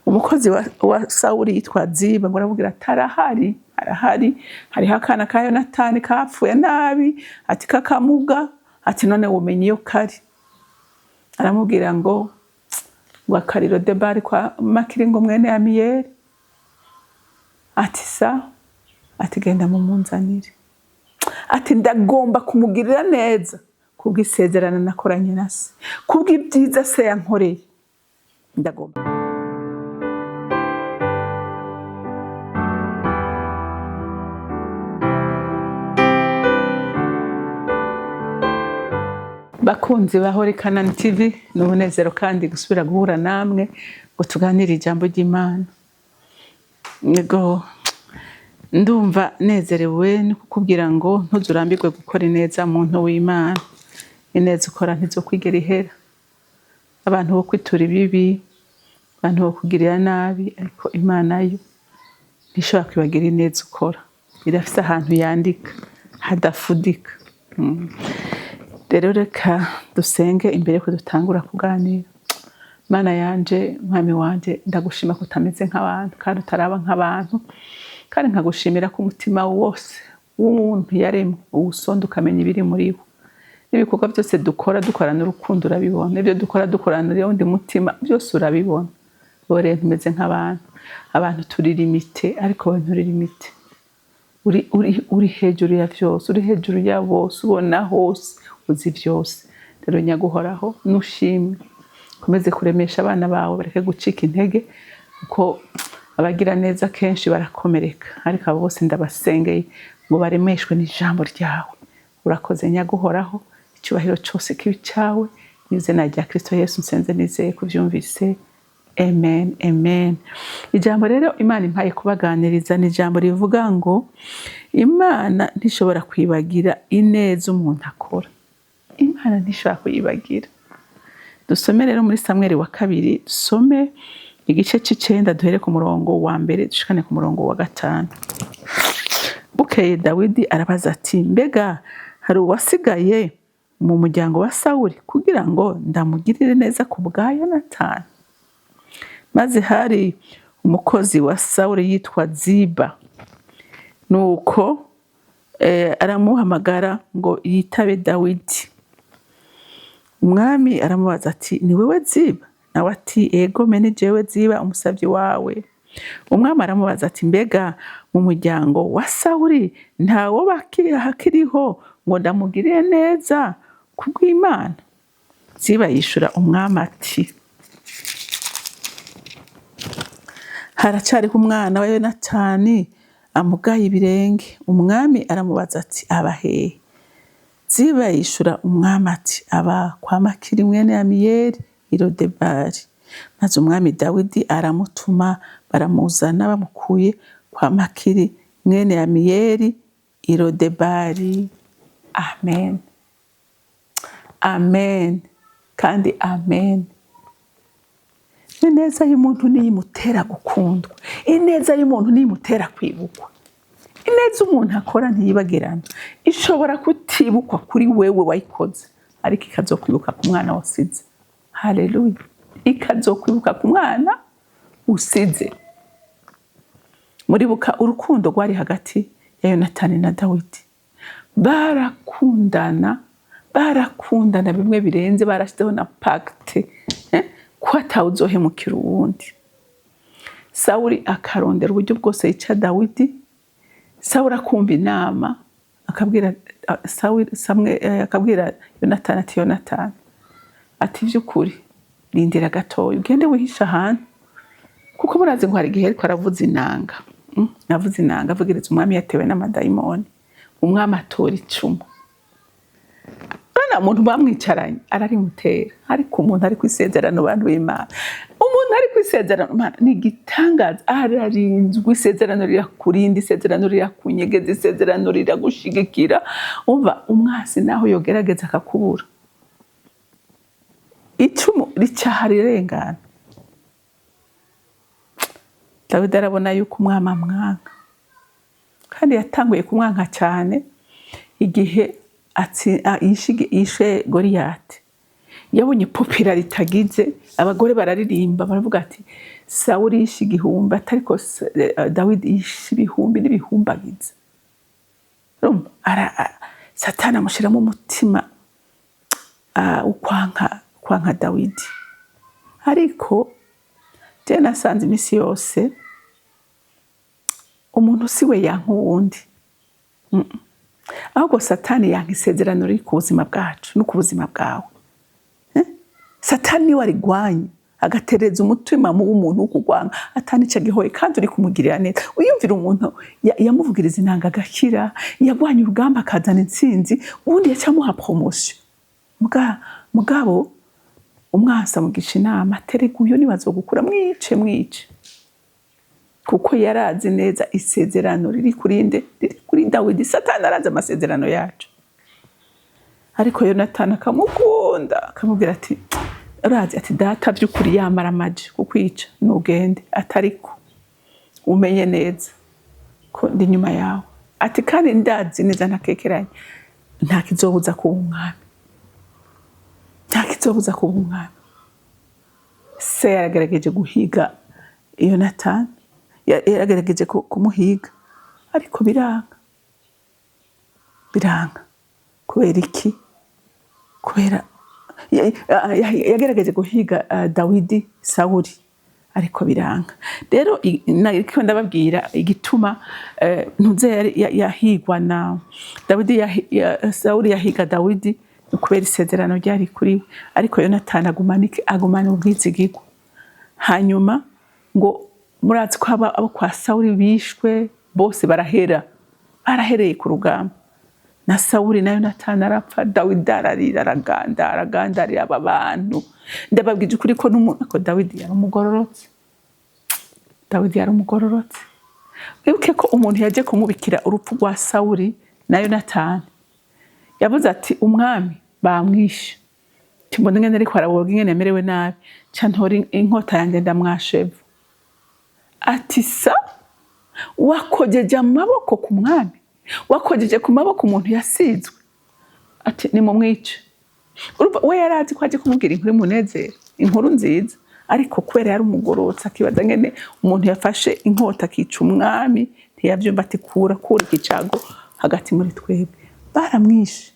umukozi wa Sawuli yitwa Ziba ngo aramubwira ati arahari hariho akana ka Yonatani kapfuye nabi ati kakamuga ati none womenye iyo kari. Aramubwira ngo akari Lodebari kwa Makiri ngo mwene Amiyeri. Ati sa ati genda mumunzanire. Ati ndagomba kumugirira neza kubw'isezerano nakoranye na se, kubw'ibyiza se yankoreye ndagomba. Bakunzi bahore Kanani TV, n'umunezero kandi gusubira guhura namwe ngo tuganire ijambo ry'Imana. Nego ndumva nezerewe no kukubwira ngo ntuzurambirwe gukora ineza muntu w'Imana. Ineza ukora ntizokwigera ihera. Abantu bo kwitura ibibi, abantu bo kugirira nabi, ariko Imana yo ntishobora kwibagira ineza ukora. Irafise ahantu yandika hadafudika. Rero reka dusenge imbere ko dutangura kuganira. Mana yanje, mwami wanje, ndagushima ko utameze nk'abantu kandi utaraba nk'abantu, kandi nkagushimira ko umutima wose w'umuntu yaremwe uwusonda ukamenya ibiri muri wo. N'ibikorwa byose dukorana urukundo urabibona, ibyo dukorana undi mutima byose urabibona. Bore ntumeze nk'abantu. Abantu turirimite ariko wowe nturirimite. Uri hejuru ya byose, uri hejuru ya bose, ubona hose, uzi byose. Rero nyaguhoraho nushimwe, komeze kuremesha abana bawe bareke gucika intege, kuko abagira neza kenshi barakomereka, ariko abo bose ndabasengeye ngo baremeshwe n'ijambo ryawe. Urakoze nyaguhoraho, icyubahiro cyose kibi cyawe, mu izina rya Kristo Yesu nsenze nizeye kubyumvise. Amen, amen. Ijambo rero Imana impaye kubaganiriza ni ijambo rivuga ngo Imana ntishobora kwibagira ineza umuntu akora. Imana ntishobora kuyibagira. Dusome rero muri Samweli wa 2, dusome igice c'9 duhere ku murongo wa 1 dushikane ku murongo wa 5. Bukeye Dawidi arabaza ati mbega hari uwasigaye mu muryango wa Sawuli kugira ngo ndamugirire neza ku bwa Yonatani? Maze hari umukozi wa Sawuli yitwa Ziba, nuko aramuhamagara ngo yitabe Dawidi. Umwami aramubaza ati ni wewe Ziba? Nawe ati ego mene jewe Ziba umusavyi wawe. Umwami aramubaza ati mbega mu muryango wa Sawuli ntawo hakiriho ngo ndamugirire neza kubw'Imana? Ziba yishura umwami ati haracariho umwana wa Yonatani amugaye ibirenge. Umwami aramubaza ati aba hehe? Ziba yishura umwami ati aba kwa Makiri mwene Amiyeri i Lodebari. Maze umwami Dawidi aramutuma, baramuzana bamukuye kwa Makiri mwene Amiyeri i Lodebari. Amen, amen kandi amen. Ineza y'umuntu niyimutera gukundwa, ineza y'umuntu niyimutera kwibukwa. Ineza umuntu akora ntiyibagirana, ishobora kutibukwa kuri wewe wayikoze, ariko ikazokwibuka ku mwana wasize. Haleluya, ikazokwibuka ku mwana usize. Muribuka urukundo rwari hagati ya Yonatani na Dawidi. Barakundana bimwe birenze, barashyizeho na pacte ko atawuzohemukira uwundi. Sawuli akarondera uburyo bwose yica Dawidi. Sawuli akumva inama, akabwira Yonatani ati Yonatani ati by'ukuri rindira gatoya ugende wihisha ahantu, kuko murazi ngo hari igihe ariko aravuza inanga. Avuza inanga avugiriza umwami yatewe n'amadayimoni. Umwami atora icumu. Bana muntu bamwicaranye ararimutera, ariko umuntu ari kwisezerano bantu b'Imana. Umuntu ari kwisezerano Imana ni gitangaza, ararinzwe. Isezerano rirakurinda, isezerano rirakunyegeza, isezerano riragushigikira. Umva umwasi naho yogerageza akakubura, icumu ricaharirengana. Dawidi arabona yuko umwami amwanka, kandi yatanguye kumwanka cyane igihe yishe Goliyati. yabonye popularity itagize, abagore bararirimba baravuga ati Sawuli yishe igihumbi atariko Dawidi yishe ibihumbi n'ibihumbagiza. Satani amushiramo umutima ukwanka Dawidi. Ariko je nasanze imisi yose umuntu siwe yanka uwundi. Ahubwo Satani yanka isezerano riri ku buzima bwacu no ku buzima bwawe. Satani niwe arigwanya agatereza umutima w'umuntu w'ukugwanga atanica gihoye kandi uri kumugirira neza. Uyumvira umuntu yamuvugiriza inanga agakira, yagwanya urugamba akazana intsinzi, ubundi yacamuha promotion. Mugabo umwasa mugisha inama terega uyo nibazogukura mwice. Kuko yarazi neza isezerano riri kuri Dawidi. Satani arazi amasezerano yacu. Ariko Yonatani akamukunda akamubwira ati urazi ati data by'ukuri yamara amaje kukwica nugende, atariko umenye neza ko ndi nyuma yawe. Ati kandi ndazi neza ntakekeranye nta kizobuza kuba umwami. Se yaragerageje guhiga Yonatani, yaragerageje kumuhiga ariko biranga. Kubera iki? Kubera yagerageje guhiga Dawidi Sawuli ariko biranga. Rero nariko ndababwira igituma ntuze yahigwa na Dawidi, Sawuli yahiga Dawidi kubera isezerano ryari kuri we. Ariko Yonatani agumana ubwizigirwa. Hanyuma ngo murazi ko abo kwa Sawuli bishwe bose barahereye ku rugamba. Na Sawuli na Yonatani arapfa, Dawidi ararira aragandarira aba bantu. Ndababwije ukuri ko n'umuntu ko Dawidi yari umugororotse. Wibuke ko umuntu yaje kumubikira urupfu rwa Sawuli na Yonatani yavuze ati umwami bamwishe. Kimbona ngene ariko araboga ingene emerewe nabi. Cantora inkota yanjye ndamwashevu. Ati sa wakojeje amaboko ku mwami, wakojeje ku maboko umuntu yasizwe. Ati ni mu mwice. We yarazi ko aje kumubwira inkuru munezero, inkuru nziza. Ariko kubera yari umugorotsa akibaza ngene umuntu yafashe inkota akica umwami, ntiyavyumva ati kura ikicago hagati muri twebwe. Baramwishe.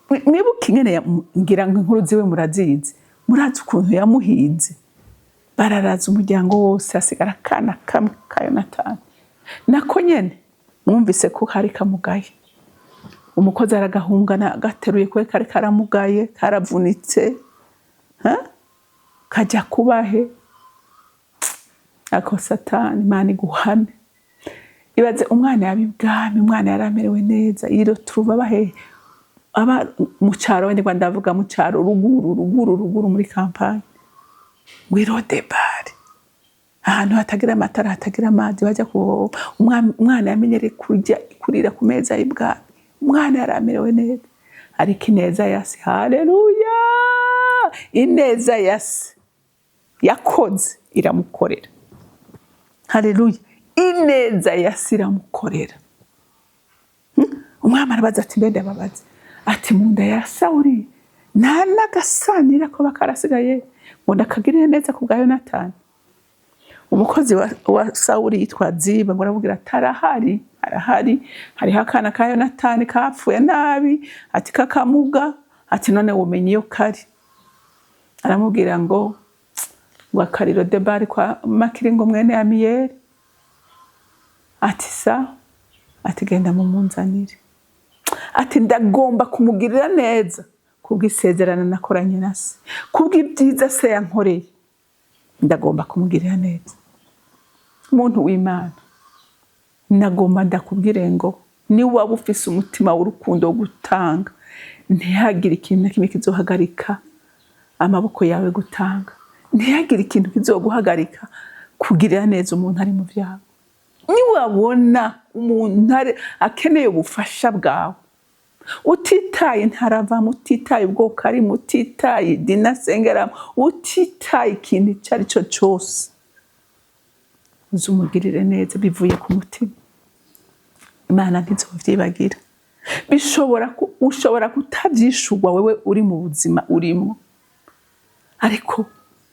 Mwibuke ingene ngira ngo inkuru ziwe murazizi. Murazi ukuntu yamuhize. Bararaza umuryango wose hasigara akana kamwe ka Yonatani. Nako nyene mwumvise ko hari kamugaye. Umukozi aragahungana gateruye kwe kare karamugaye, karavunitse. Kajya kubahe. Ako Satani Imana iguhane. Ibaze umwana yabibwami, umwana yaramerewe neza. Iro turuva bahe aba mu cyaro, wende kwa ndavuga mu cyaro ruguru muri kampani. Wiro debari. Ahantu hatagira amatara, hatagira amazi, bajya ku umwana yamenyere kurira ku meza y'ibwami. Umwana yaramerewe neza. Ariko ineza yasi, haleluya! Ineza yasi yakoze iramukorera. Haleluya! Ineza yasi iramukorera. Umwami arabaza ati mbende ababaza. Ati munda ya Sawuli nta nagasanira ko bakarasigaye ngo ndakagirire neza ku bwa Yonatani. Umukozi wa Sawuli yitwa Ziba ngo aravugira arahari. Hariho akana ka Yonatani kapfuye nabi, ati kakamuga, ati none umenye iyo kari. Aramubwira ngo akariro debari kwa Makiringo mwene Amiyeri. Ati sa, ati genda mu munzanire. Ati ndagomba kumugirira neza kubw'isezerano nakoranye na se, kubw'ibyiza se yankoreye. Ndagomba kumugirira neza. Muntu w'Imana, nagomba ndakubwire ngo ni waba ufise umutima w'urukundo wo gutanga, ntihagire ikintu na kimwe kizohagarika amaboko yawe gutanga. Ntihagire ikintu kizoguhagarika kugirira neza umuntu ari mu byago. Niwabona umuntu akeneye ubufasha bwawe, utitaye ntarava, utitaye ubwoko ari, utitaye dinasengeramo, utitaye ikintu icyo ari cyo cyose, uzumugirire neza bivuye ku mutima. Imana ntizovyibagira. ushobora kutavyishurwa wewe uri mu buzima urimo, ariko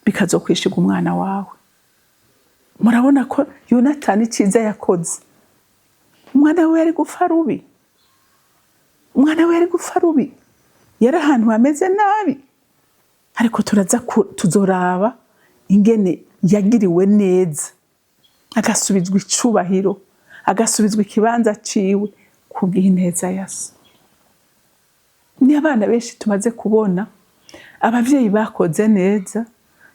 bikazokwishurwa umwana wawe. Murabona ko Yonatani iciza yakoze, umwana we yari gupfa rubi, umwana we yari gupfa rubi, yari ahantu hameze nabi, ariko tuzoraba ingene yagiriwe neza, agasubizwa icubahiro, agasubizwa ikibanza ciwe kubw'ineza ya se. Ni abana benshi tumaze kubona abavyeyi bakoze neza,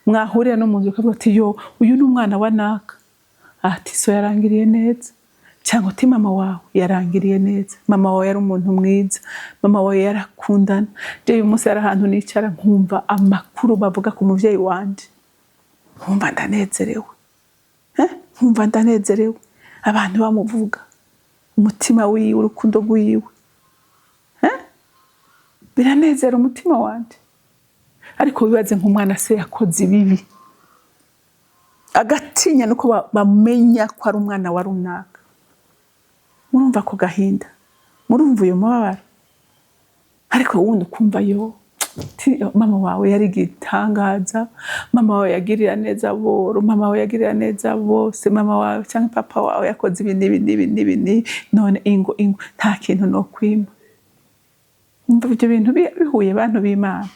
mwahurira no munzu ukavuga ati yo uyu ni umwana wa naka, ati so yarangiriye neza, cyangwa ati mama wawe yarangiriye neza, mama wawe yari umuntu mwiza, mama wawe yarakundana. Je uyu munsi yari ahantu nicara nkumva amakuru bavuga ku muvyeyi wanje, nkumva ndanezerewe, nkumva ndanezerewe, abantu bamuvuga umutima wiwe, urukundo rwiwe, biranezera umutima wanje. Ariko bibaze nk'umwana se yakoze ibibi, agatinya nuko bamenya ko ari umwana wa runaka, murumva ko gahinda, murumva uyu mubabaro. Ariko wundi ukumva yo mama wawe yari gitangaza, mama wawe yagirira neza boro, mama wawe yagirira neza bose, mama wawe cyangwa papa wawe yakoze ibi none ingo nta kintu no kwima. Umva ibyo bintu bihuye bantu b'Imana.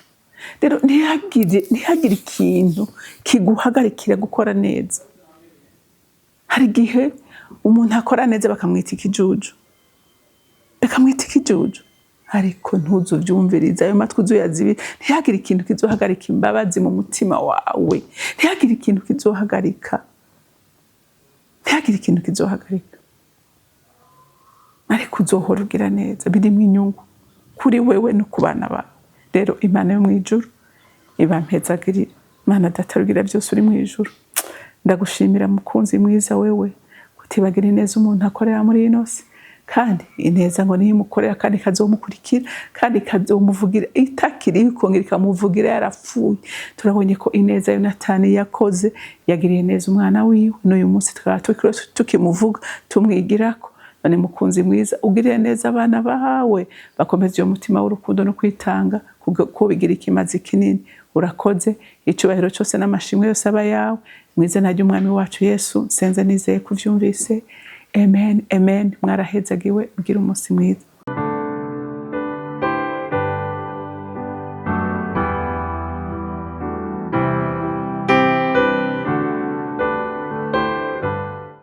Rero ntihagire ikintu kiguhagarikira gukora neza. Hari igihe umuntu akora neza bakamwita ikijuju, ariko ntuzuvyumviriza, ayo matwi uzuyazibi. Ntihagire ikintu kizohagarika imbabazi mu mutima wawe, ntihagire ikintu kizohagarika, ariko uzohora ugira neza, birimo inyungu kuri wewe no ku bana bawe. Rero Imana yo mwijuru ibampezagirira. Mana data rugira byose uri mwijuru, ndagushimira mukunzi mwiza wewe kutibagira neza umuntu akorera muri inose, kandi ineza ngo niyimukorera kandi kazomukurikira kandi kazomuvugira itakiri ikongera ikamuvugira yarapfuye. Turabonye ko ineza Yonatani yakoze, yagiriye neza umwana wiwe, n'uyu munsi tukimuvuga tumwigirako. None mukunzi mwiza ugirire neza abana bawe, bakomeze uyo mutima w'urukundo no kwitanga, ko bigira ikimazi kinini. Urakoze, icubahiro cyose n'amashimwe yose aba yawe, mu izina ry'umwami wacu Yesu nsenze nizeye kuvyumvise. Amen, amen. Mwarahezagiwe, ugira umunsi mwiza.